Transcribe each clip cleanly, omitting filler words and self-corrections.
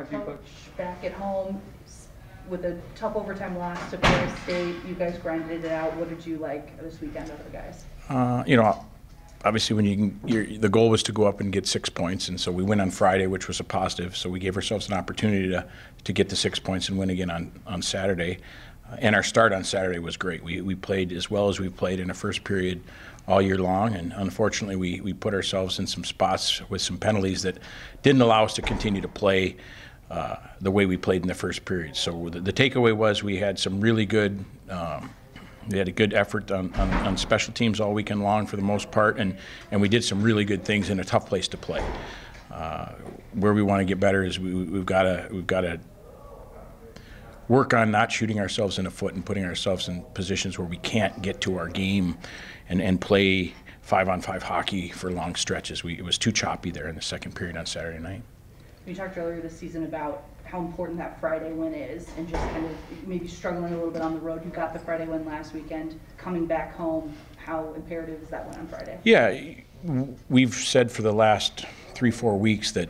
Coach, back at home with a tough overtime loss to Florida State, you guys grinded it out. What did you like this weekend out of the guys? Obviously, when the goal was to go up and get 6 points, and so we win on Friday, which was a positive. So we gave ourselves an opportunity to get the 6 points and win again on Saturday. And our start on Saturday was great. We played as well as we've played in the first period all year long, and unfortunately we put ourselves in some spots with some penalties that didn't allow us to continue to play the way we played in the first period. So the takeaway was we had some really good we had a good effort on special teams all weekend long for the most part, and we did some really good things in a tough place to play. Where we want to get better is we've got to work on not shooting ourselves in the foot and putting ourselves in positions where we can't get to our game and play 5-on-5 hockey for long stretches. It was too choppy there in the second period on Saturday night. You talked earlier this season about how important that Friday win is and just kind of maybe struggling a little bit on the road. You got the Friday win last weekend. Coming back home, how imperative is that win on Friday? Yeah, we've said for the last 3-4 weeks that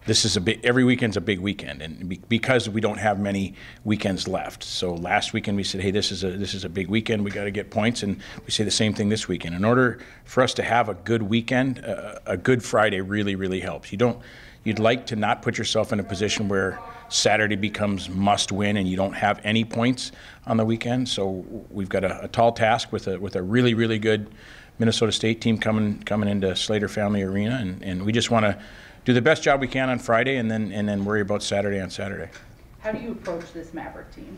this is every weekend's a big weekend, and because we don't have many weekends left. So last weekend we said, hey, this is a big weekend. We got to get points, and we say the same thing this weekend. In order for us to have a good weekend, a good Friday really, really helps. You'd like to not put yourself in a position where Saturday becomes must win and you don't have any points on the weekend. So we've got a tall task with a really, really good Minnesota State team coming into Slater Family Arena, and we just want to do the best job we can on Friday, and then worry about Saturday on Saturday. How do you approach this Maverick team?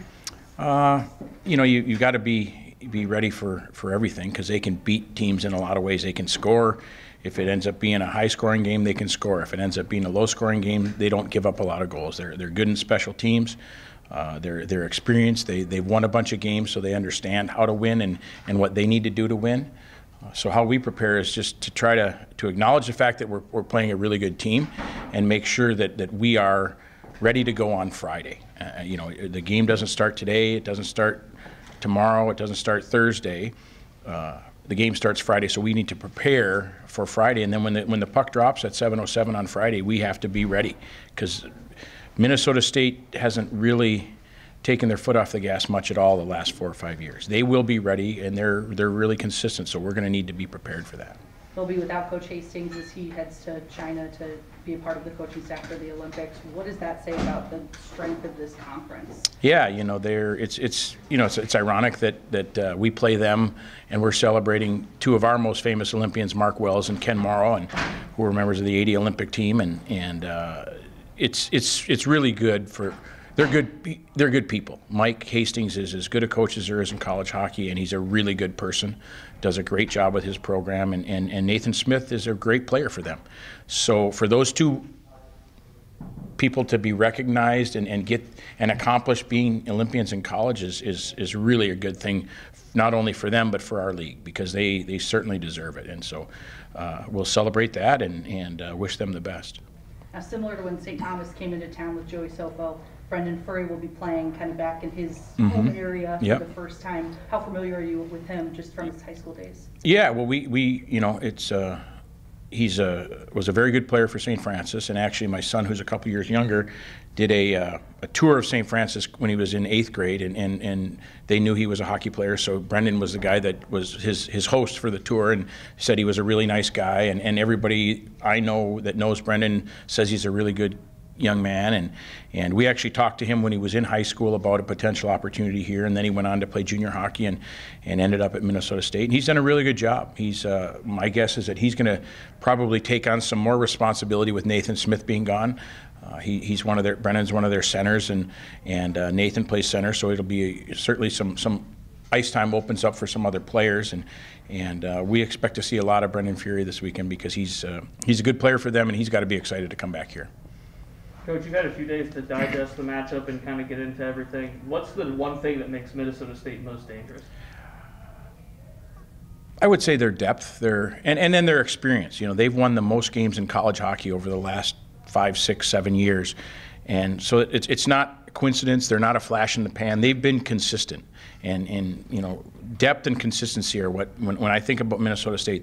You've got to be ready for everything, because they can beat teams in a lot of ways. They can score. If it ends up being a high-scoring game, they can score. If it ends up being a low-scoring game, they don't give up a lot of goals. They're good in special teams. They're experienced. They've won a bunch of games, so they understand how to win and what they need to do to win. So how we prepare is just to try to acknowledge the fact that we're playing a really good team and make sure that we are ready to go on Friday. The game doesn't start today. It doesn't start tomorrow. It doesn't start Thursday. The game starts Friday, so we need to prepare for Friday. And then when the puck drops at 7:07 on Friday, we have to be ready, because Minnesota State hasn't really taken their foot off the gas much at all the last 4 or 5 years. They will be ready, and they're really consistent, so we're going to need to be prepared for that. They'll be without Coach Hastings as he heads to China to be a part of the coaching staff for the Olympics. What does that say about the strength of this conference? Yeah, it's ironic that we play them, and we're celebrating two of our most famous Olympians, Mark Wells and Ken Morrow, and who are members of the '80 Olympic team, and it's really good for. They're good people. Mike Hastings is as good a coach as there is in college hockey, and he's a really good person, does a great job with his program, and Nathan Smith is a great player for them. So for those two people to be recognized and get and accomplish being Olympians in college is really a good thing, not only for them but for our league, because they certainly deserve it. And so we'll celebrate that and wish them the best. Now, similar to when St. Thomas came into town with Joey Sofo, Brendan Furry will be playing kind of back in his home area for the first time. How familiar are you with him just from his high school days? Yeah, well, was a very good player for St. Francis, and actually my son, who's a couple years younger, did a tour of St. Francis when he was in 8th grade, and they knew he was a hockey player, so Brendan was the guy that was his host for the tour, and said he was a really nice guy, and everybody I know that knows Brendan says he's a really good young man, and we actually talked to him when he was in high school about a potential opportunity here, and then he went on to play junior hockey and ended up at Minnesota State, and he's done a really good job. He's my guess is that he's going to probably take on some more responsibility with Nathan Smith being gone. Brendan's one of their centers, and Nathan plays center, so it'll be certainly some ice time opens up for some other players, and we expect to see a lot of Brendan Furry this weekend, because he's a good player for them, and he's got to be excited to come back here. Coach, you've had a few days to digest the matchup and kind of get into everything. What's the one thing that makes Minnesota State most dangerous? I would say their depth, and then their experience. They've won the most games in college hockey over the last 5, 6, 7 years, and so it's not a coincidence. They're not a flash in the pan. They've been consistent, and depth and consistency are what. When I think about Minnesota State,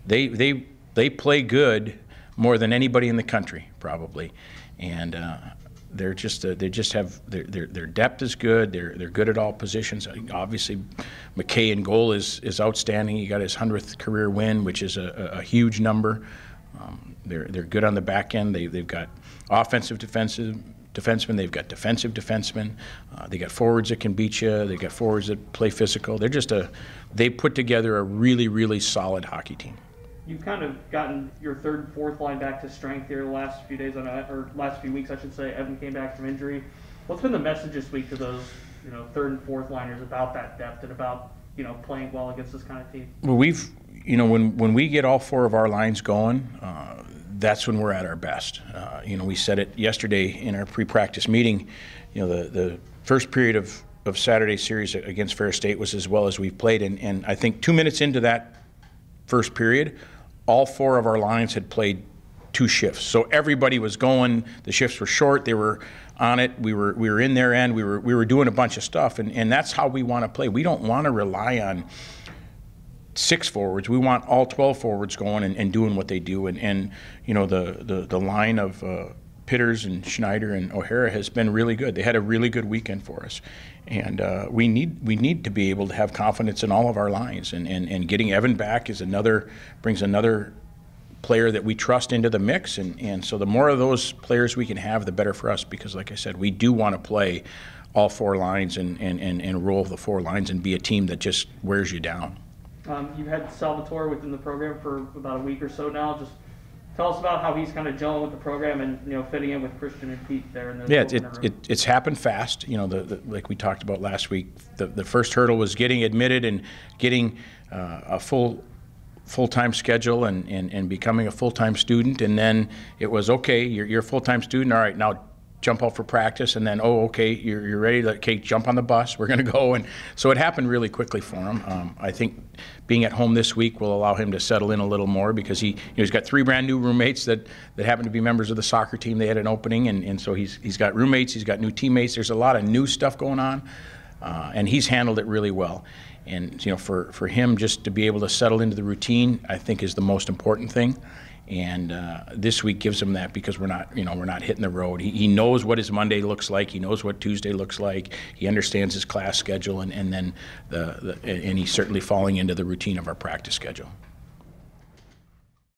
they play good more than anybody in the country, probably. And They're just they just have their depth is good. They're good at all positions. Obviously, McKay in goal is outstanding. He got his 100th career win, which is a huge number. They're good on the back end. They've got offensive defensemen. They've got defensive defensemen. They got forwards that can beat you. They got forwards that play physical. They put together a really solid hockey team. You've kind of gotten your third and fourth line back to strength here the last few days, or last few weeks, I should say. Evan came back from injury. What's been the message this week to those, third and fourth liners about that depth and about, playing well against this kind of team? Well, when we get all four of our lines going, that's when we're at our best. We said it yesterday in our pre-practice meeting. The first period of Saturday's series against Fehr State was as well as we've played, and I think 2 minutes into that first period, all four of our lines had played 2 shifts. So everybody was going. The shifts were short. They were on it. We were in their end. We were doing a bunch of stuff, and that's how we want to play. We don't want to rely on 6 forwards. We want all 12 forwards going and doing what they do. And the line of Pitters and Schneider and O'Hara has been really good. They had a really good weekend for us, and we need to be able to have confidence in all of our lines. And getting Evan back brings another player that we trust into the mix. And so the more of those players we can have, the better for us. Because like I said, we do want to play all 4 lines and roll the 4 lines and be a team that just wears you down. You've had Salvatore within the program for about a week or so now. Just tell us about how he's kind of gelling with the program and fitting in with Christian and Pete there. It's happened fast. Like we talked about last week, the first hurdle was getting admitted and getting a full-time schedule and becoming a full-time student. And then it was, okay, you're a full-time student. All right, now jump out for practice, and then, okay, you're ready. Okay, jump on the bus. We're going to go. And so it happened really quickly for him. I think being at home this week will allow him to settle in a little more, because he's got 3 brand new roommates that happen to be members of the soccer team. They had an opening, and so he's got roommates. He's got new teammates. There's a lot of new stuff going on, and he's handled it really well. And for him just to be able to settle into the routine, I think is the most important thing. And this week gives him that, because we're not hitting the road. He knows what his Monday looks like. He knows what Tuesday looks like. He understands his class schedule, and then and he's certainly falling into the routine of our practice schedule.